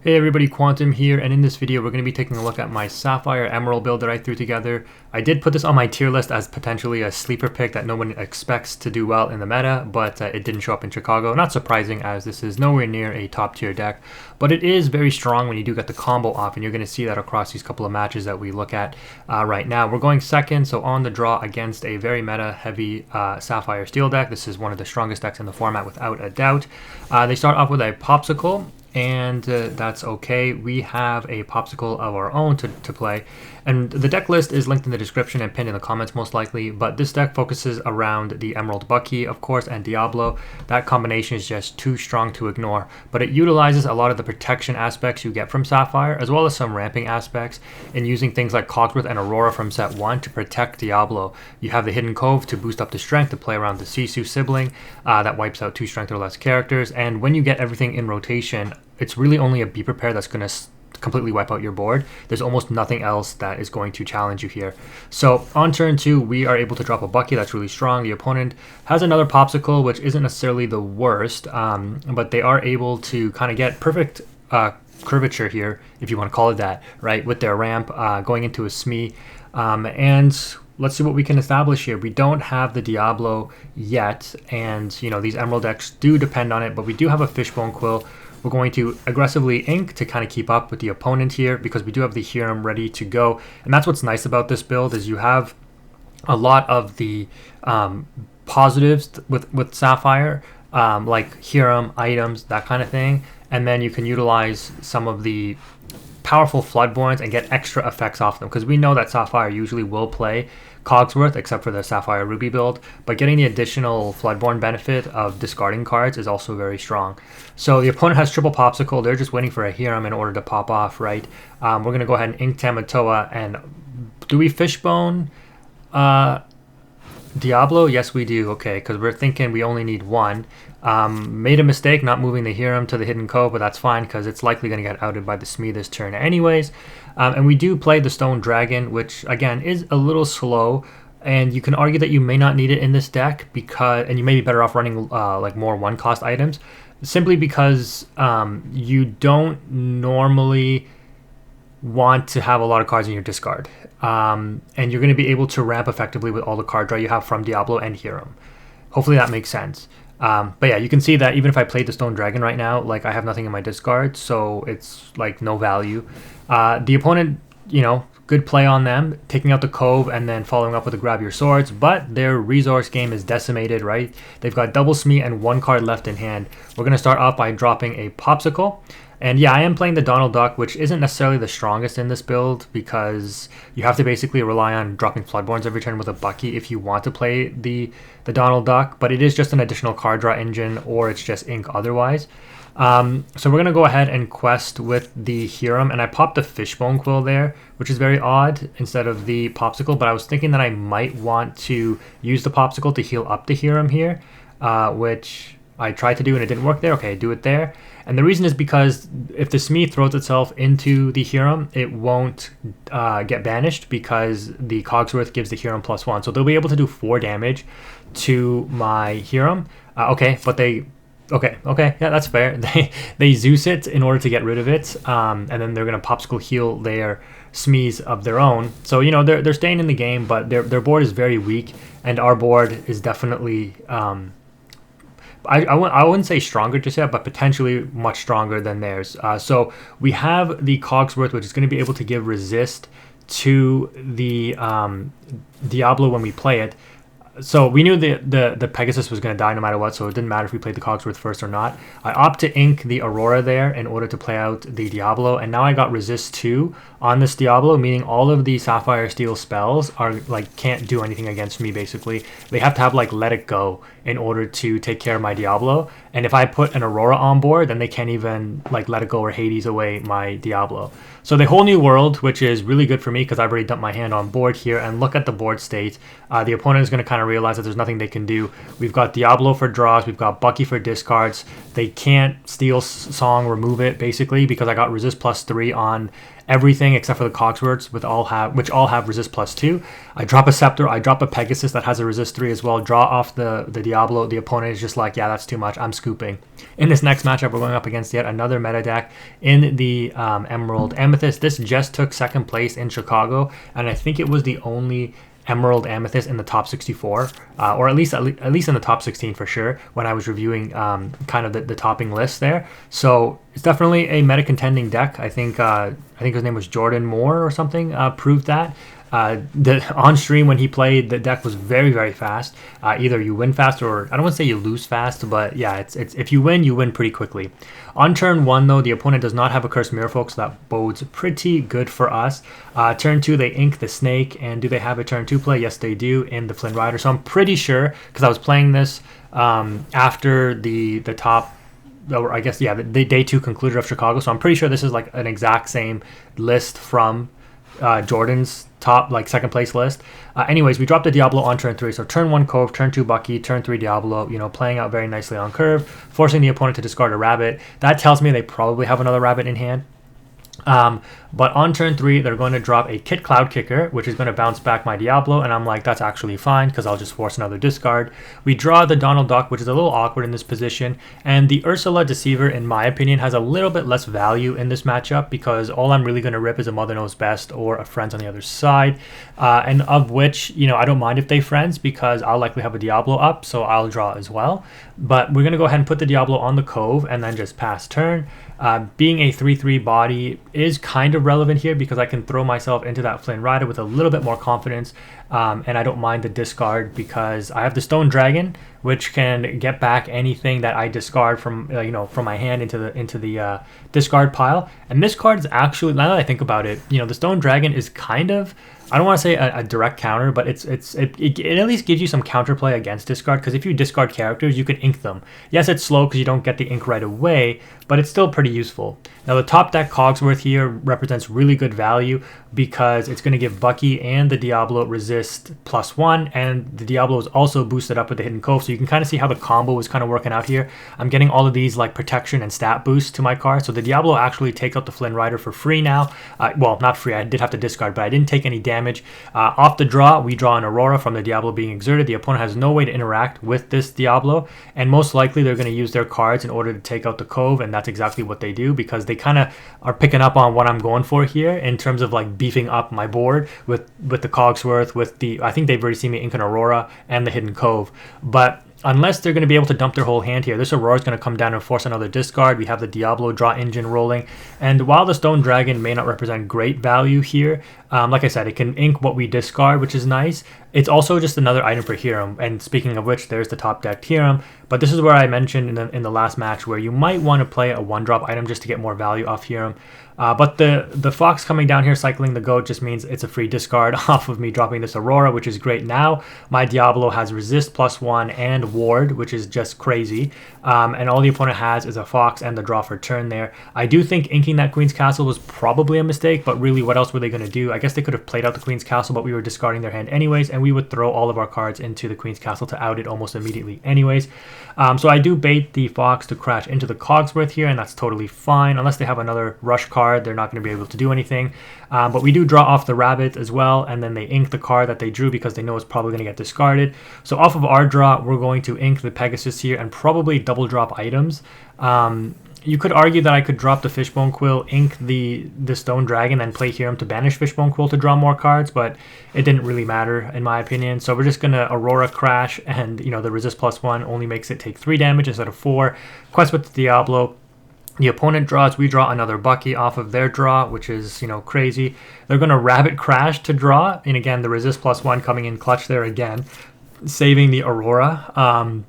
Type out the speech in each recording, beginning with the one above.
Hey everybody, Quantum here, and in this video we're going to be taking a look at my Sapphire Emerald build that I threw together. I did put this on my tier list as potentially a sleeper pick that no one expects to do well in the meta, but it didn't show up in Chicago. Not surprising, as this is nowhere near a top tier deck, but it is very strong when you do get the combo off, and you're going to see that across these couple of matches that we look at right now. We're going second, so on the draw against a very meta heavy Sapphire Steel deck. This is one of the strongest decks in the format without a doubt. They start off with a Popsicle, and that's okay. We have a Popsicle of our own to play, and the deck list is linked in the description and pinned in the comments most likely, but this deck focuses around the Emerald Bucky, of course, and Diablo. That combination is just too strong to ignore, but it utilizes a lot of the protection aspects you get from Sapphire, as well as some ramping aspects, in using things like Cogsworth and Aurora from set 1 to protect Diablo. You have the Hidden Cove to boost up the strength to play around the Sisu sibling that wipes out 2 strength or less characters, and when you get everything in rotation, it's really only a Be Prepared that's going to completely wipe out your board. There's almost nothing else that is going to challenge you here. So on turn 2, we are able to drop a Bucky that's really strong. The opponent has another Popsicle, which isn't necessarily the worst, but they are able to kind of get perfect curvature here, if you want to call it that, right, with their ramp going into a Smee. And let's see what we can establish here. We don't have the Diablo yet, and you know, these Emerald decks do depend on it, but we do have a Fishbone Quill. We're going to aggressively ink to kind of keep up with the opponent here, because we do have the Hiram ready to go. And that's what's nice about this build, is you have a lot of the positives with Sapphire, like Hiram, items, that kind of thing. And then you can utilize some of the powerful Floodborns and get extra effects off them, because we know that Sapphire usually will play Cogsworth, except for the Sapphire Ruby build, but getting the additional Floodborn benefit of discarding cards is also very strong. So the opponent has triple Popsicle. They're just waiting for a Hiram in order to pop off, right? We're going to go ahead and ink Tamatoa, and do we Fishbone Diablo? Yes, we do. Okay, because we're thinking we only need one. Made a mistake not moving the Hiram to the Hidden Cove, but that's fine because it's likely going to get outed by the Smee this turn anyways. And we do play the Stone Dragon, which again is a little slow, and you can argue that you may not need it in this deck, and you may be better off running like more one-cost items, simply because you don't normally want to have a lot of cards in your discard, and you're going to be able to ramp effectively with all the card draw you have from Diablo and Hiram. Hopefully that makes sense. But yeah, you can see that even if I played the Stone Dragon right now, like, I have nothing in my discard, so it's like no value. The opponent, you know, good play on them, taking out the Cove and then following up with a Grab Your Swords, but their resource game is decimated, right? They've got double Smee and 1 card left in hand. We're going to start off by dropping a Popsicle. And yeah, I am playing the Donald Duck, which isn't necessarily the strongest in this build, because you have to basically rely on dropping Floodborns every turn with a Bucky if you want to play the Donald Duck, but it is just an additional card draw engine, or it's just ink otherwise. So we're going to go ahead and quest with the Hiram, and I popped the Fishbone Quill there, which is very odd, instead of the Popsicle, but I was thinking that I might want to use the Popsicle to heal up the Hiram here, which I tried to do and it didn't work there. Okay, do it there. And the reason is because if the Smee throws itself into the Hiram, it won't get banished, because the Cogsworth gives the Hiram +1. So they'll be able to do 4 damage to my Hiram. Okay, but they... Okay, yeah, that's fair. They Zeus it in order to get rid of it, and then they're going to Popsicle heal their Smees of their own. So, you know, they're staying in the game, but their board is very weak, and our board is definitely... I wouldn't say stronger just yet, but potentially much stronger than theirs. So we have the Cogsworth, which is going to be able to give resist to the Diablo when we play it. So we knew the Pegasus was going to die no matter what, so it didn't matter if we played the Cogsworth first or not. I opt to ink the Aurora there in order to play out the Diablo, and now I got resist 2 on this Diablo, meaning all of the Sapphire Steel spells are like can't do anything against me. Basically, they have to have like Let It Go in order to take care of my Diablo, and if I put an Aurora on board, then they can't even like Let It Go or Hades away my Diablo. So the whole new world, which is really good for me because I've already dumped my hand on board here, and look at the board state. The opponent is going to kind of of realize that there's nothing they can do. We've got Diablo for draws, we've got Bucky for discards. They can't steal Song, remove it basically, because I got resist +3 on everything except for the Cogsworths, which all have resist +2. I drop a Scepter, I drop a Pegasus that has a resist 3 as well, draw off the Diablo. The opponent is just like, yeah, that's too much, I'm scooping. In this next matchup, we're going up against yet another meta deck in the Emerald Amethyst. This just took second place in Chicago, and I think it was the only Emerald Amethyst in the top 64, or at least in the top 16 for sure, when I was reviewing kind of the topping list there. So it's definitely a meta contending deck. I think his name was Jordan Moore or something, proved that. On stream when he played, the deck was very, very fast. Either you win fast, or I don't want to say you lose fast, but yeah, it's if you win pretty quickly. On turn 1 though, the opponent does not have a Cursed Merfolk, so that bodes pretty good for us. Turn 2, they ink the Snake, and do they have a turn 2 play? Yes, they do, in the Flynn Rider. So I'm pretty sure, because I was playing this after the top, or I guess, yeah, the day 2 concluded of Chicago, so I'm pretty sure this is like an exact same list from Jordan's top, like, second place list. Anyways, we dropped the Diablo on turn 3, so turn 1 Cove, turn 2 Bucky, turn 3 Diablo, you know, playing out very nicely on curve, forcing the opponent to discard a rabbit. That tells me they probably have another rabbit in hand. But on turn 3, they're going to drop a Kit Cloud Kicker, which is going to bounce back my Diablo, and I'm like, that's actually fine, because I'll just force another discard. We draw the Donald Duck, which is a little awkward in this position, and the Ursula Deceiver, in my opinion, has a little bit less value in this matchup, because all I'm really going to rip is a Mother Knows Best or a Friends on the other side, and of which, you know, I don't mind if they Friends, because I'll likely have a Diablo up, so I'll draw as well. But we're going to go ahead and put the Diablo on the Cove, and then just pass turn. Being a 3/3 body is kind of relevant here, because I can throw myself into that Flynn Rider with a little bit more confidence, and I don't mind the discard, because I have the Stone Dragon, which can get back anything that I discard from from my hand into the discard pile. And this card is actually, now that I think about it, the Stone Dragon is kind of, I don't want to say a direct counter, but it at least gives you some counterplay against discard, because if you discard characters, you can ink them. Yes, it's slow because you don't get the ink right away, but it's still pretty useful. Now the top deck Cogsworth here represents really good value, because it's going to give Bucky and the Diablo resist +1, and the Diablo is also boosted up with the Hidden Cove, so you can kind of see how the combo is kind of working out here. I'm getting all of these like protection and stat boosts to my card, so the Diablo actually takes out the Flynn Rider for free now. Well, not free, I did have to discard, but I didn't take any damage. Off the draw, we draw an Aurora from the Diablo being exerted. The opponent has no way to interact with this Diablo, and most likely they're going to use their cards in order to take out the Cove, and that's exactly what they do, because they kind of are picking up on what I'm going for here in terms of like beefing up my board with the Cogsworth, with the, I think they've already seen me ink an Aurora and the Hidden Cove. But unless they're going to be able to dump their whole hand here, this Aurora is going to come down and force another discard. We have the Diablo draw engine rolling, and while the Stone Dragon may not represent great value here, like I said, it can ink what we discard, which is nice. It's also just another item for Hiram, and speaking of which, there's the top decked Hiram. But this is where I mentioned in the last match where you might want to play a 1-drop item just to get more value off Hiram. But the Fox coming down here cycling the Goat just means it's a free discard off of me dropping this Aurora, which is great. Now my Diablo has resist +1 and ward, which is just crazy. And all the opponent has is a Fox and the draw for turn there. I do think inking that Queen's Castle was probably a mistake, but really what else were they going to do? I guess they could have played out the Queen's Castle, but we were discarding their hand anyways, and we would throw all of our cards into the Queen's Castle to out it almost immediately anyways. So I do bait the Fox to crash into the Cogsworth here, and that's totally fine. Unless they have another rush card, they're not going to be able to do anything. But we do draw off the Rabbit as well, and then they ink the card that they drew because they know it's probably going to get discarded. So off of our draw, we're going to ink the Pegasus here and probably double drop items. You could argue that I could drop the Fishbone Quill, ink the Stone Dragon, and play Hiram to banish Fishbone Quill to draw more cards, but it didn't really matter in my opinion. So we're just going to Aurora crash, and the resist +1 only makes it take 3 damage instead of 4. Quest with the Diablo. The opponent draws, we draw another Bucky off of their draw, which is, crazy. They're going to Rabbit crash to draw, and again, the resist +1 coming in clutch there again, saving the Aurora.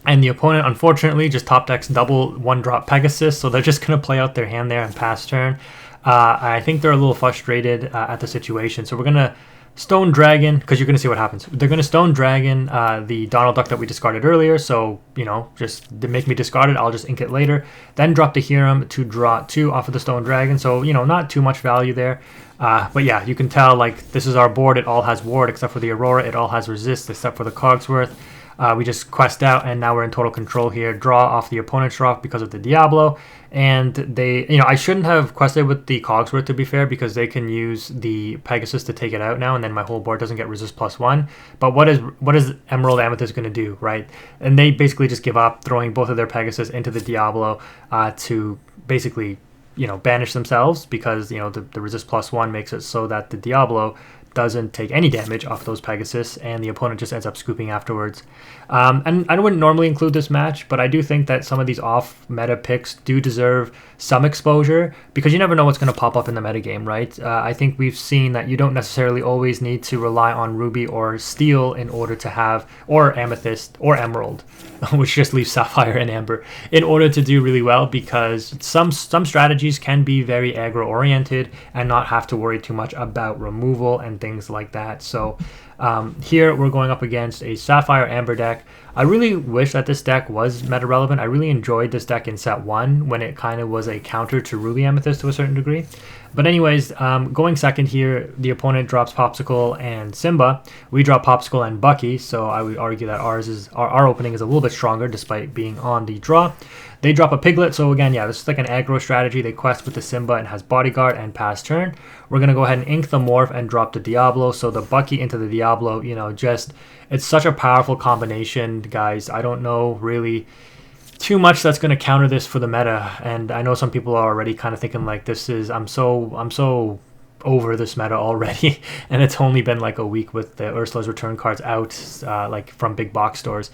And the opponent, unfortunately, just top decks double 1-drop Pegasus, so they're just going to play out their hand there and pass turn. I think they're a little frustrated at the situation, so we're going to Stone Dragon, because you're going to see what happens. They're going to Stone Dragon the Donald Duck that we discarded earlier, so, you know, just to make me discard it, I'll just ink it later. Then drop the Hiram to draw 2 off of the Stone Dragon, so, you know, not too much value there. But yeah, you can tell, like, this is our board. It all has Ward except for the Aurora. It all has Resist except for the Cogsworth. We just quest out, and now we're in total control here. Draw off the opponent's draw because of the Diablo. And they, you know, I shouldn't have quested with the Cogsworth, to be fair, because they can use the Pegasus to take it out now, and then my whole board doesn't get Resist +1. But what is Emerald Amethyst going to do, right? And they basically just give up, throwing both of their Pegasus into the Diablo to basically, you know, banish themselves, because, you know, the Resist +1 makes it so that the Diablo doesn't take any damage off those Pegasus, and the opponent just ends up scooping afterwards. And I wouldn't normally include this match, but I do think that some of these off-meta picks do deserve some exposure, because you never know what's going to pop up in the metagame, right? I think we've seen that you don't necessarily always need to rely on Ruby or Steel in order to have, or Amethyst, or Emerald, which just leaves Sapphire and Amber, in order to do really well, because some strategies can be very aggro-oriented and not have to worry too much about removal and things like that. So here we're going up against a Sapphire Amber deck. I really wish that this deck was meta relevant. I really enjoyed this deck in set 1 when it kind of was a counter to Ruby Amethyst to a certain degree. But anyways, going second here, the opponent drops Popsicle and Simba. We drop Popsicle and Bucky, so I would argue that our opening is a little bit stronger despite being on the draw. They drop a Piglet, so again, yeah, this is like an aggro strategy. They quest with the Simba and has Bodyguard and pass turn. We're going to go ahead and ink the Morph and drop the Diablo, so the Bucky into the Diablo, you know, just, it's such a powerful combination, guys. I don't know really too much that's going to counter this for the meta, and I know some people are already kind of thinking like, this is, I'm so over this meta already, and it's only been like a week with the Ursula's Return cards out, like from big box stores.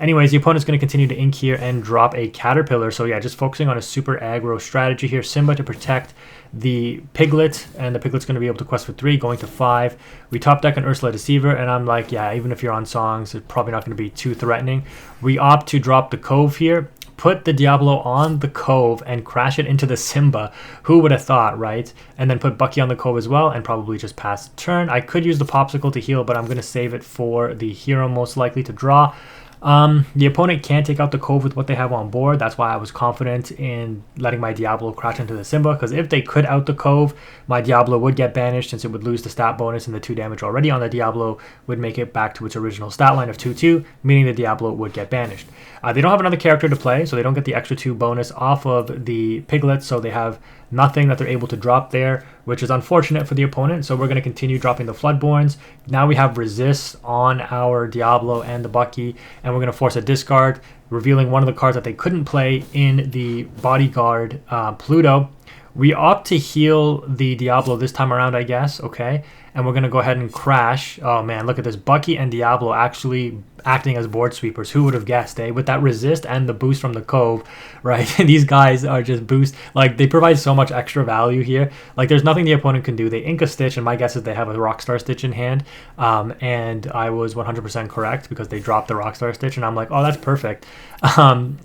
Anyways, the opponent's going to continue to ink here and drop a Caterpillar. So yeah, just focusing on a super aggro strategy here. Simba to protect the Piglet, and the Piglet's going to be able to quest for 3, going to 5. We top deck an Ursula Deceiver, and I'm like, yeah, even if you're on songs, it's probably not going to be too threatening. We opt to drop the Cove here, put the Diablo on the Cove and crash it into the Simba. Who would have thought, right? And then put Bucky on the Cove as well, and probably just pass turn. I could use the Popsicle to heal, but I'm going to save it for the hero most likely to draw. The opponent can't take out the Cove with what they have on board. That's why I was confident in letting my Diablo crash into the Simba, because if they could out the Cove, my Diablo would get banished, since it would lose the stat bonus, and the 2 damage already on the Diablo would make it back to its original stat line of 2/2, meaning the Diablo would get banished. They don't have another character to play, so they don't get the extra 2 bonus off of the Piglet, so they have nothing that they're able to drop there, which is unfortunate for the opponent. So we're going to continue dropping the Floodborns. Now we have Resist on our Diablo and the Bucky, and we're going to force a discard, revealing one of the cards that they couldn't play in the Bodyguard Pluto. We opt to heal the Diablo this time around, I guess, okay? And we're going to go ahead and crash. Oh man, look at this. Bucky and Diablo actually acting as board sweepers. Who would have guessed, eh? With that Resist and the boost from the Cove, right? These guys are just boost. Like, they provide so much extra value here. Like, there's nothing the opponent can do. They ink a Stitch, and my guess is they have a Rockstar Stitch in hand. And I was 100% correct, because they dropped the Rockstar Stitch, and I'm like, oh, that's perfect.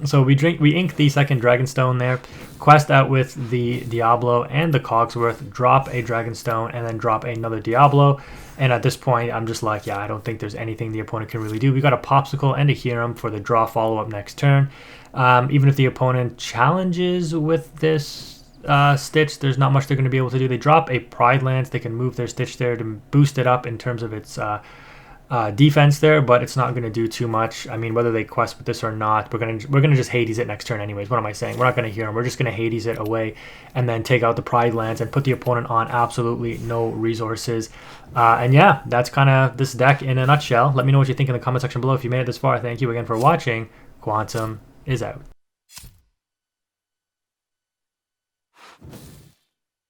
So we ink the second Dragonstone there, quest out with the Diablo and the Cogsworth, drop a Dragonstone, and then drop another Diablo. And at this point, I'm just like, yeah, I don't think there's anything the opponent can really do. We got a Popsicle and a Hiram for the draw follow-up next turn. Even if the opponent challenges with this Stitch, there's not much they're going to be able to do. They drop a Pride Lance. They can move their Stitch there to boost it up in terms of its defense there, but it's not going to do too much. I mean, whether they quest with this or not, we're gonna just Hades it next turn anyways. What am I saying? We're not going to hear him. We're just going to Hades it away and then take out the Pride Lance and put the opponent on absolutely no resources. And yeah, that's kind of this deck in a nutshell. Let me know what you think in the comment section below. If you made it this far, thank you again for watching. Quantum is out.